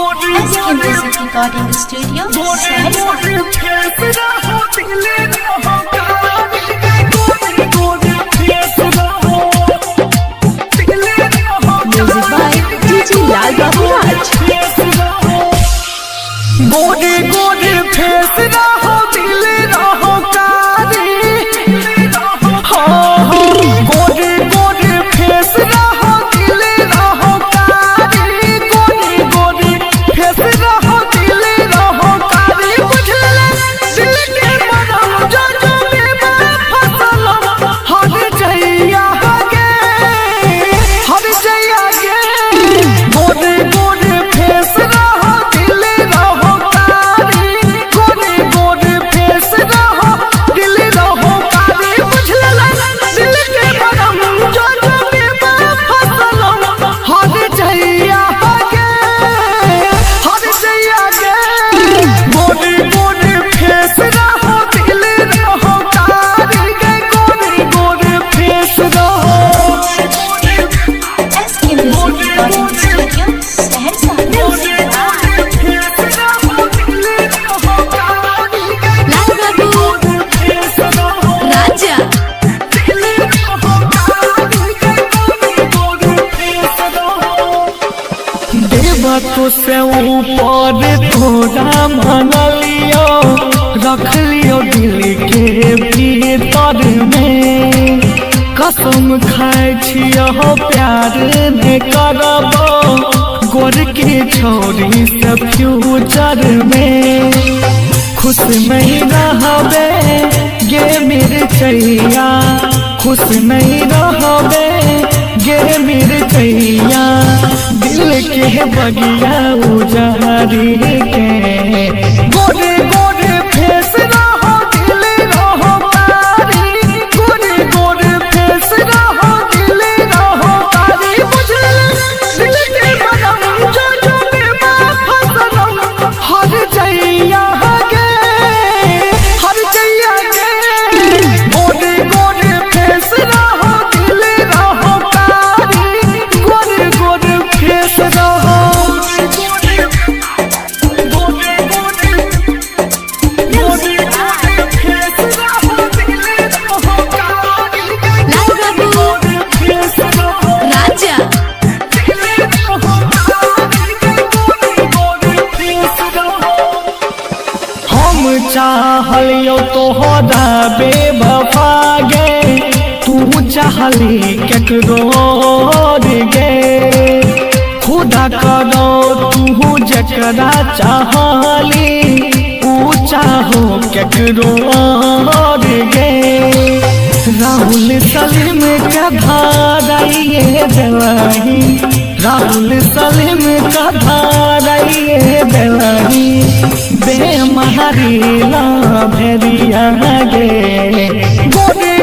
SK Music Recording Studio, Music by DJ Lal Babu Raj. Gore Gore face रहो दिल रहो कारी गोरे गोरे face रहो दिल रहो कारी गोरे गोरे फेस रहो दिल रहो कारी बुझले दिल के मरम जो जो में फसल हर जइया गे गोरे गोरे फेस रहो दिल रहो तो से ऊपर थोड़ा मन लियो रख लियो दिल के भीतर में कसम खाए छियो प्यार ने करबो गोर के छोरी से फ्यूचर में खुश नहीं रहबे गे मेरे चैया खुश नहीं रहबे गे मेरे चैया दिल के बगिया उजारी के गोरे गोरे फेस रहो दिल रहो कारी गोरे गोरे फेस रहो दिल रहो कारी बुझले दिल के मरम जो जो में फसल हर जइया गे गोरे गोरे फेस रहो दिल रहो कारी गोरे गोरे फेस रहो चाहलियो तोहरा बेवफा गे तू चाहली केकरो गे खुदा करो तू जकरा चाहली ऊ चाहो केकरो गे राहुल सलीम का धाराइए देवाही राहुल सलीम का धाराइए देवाही बेमहारी ला भेरिया गे गोरे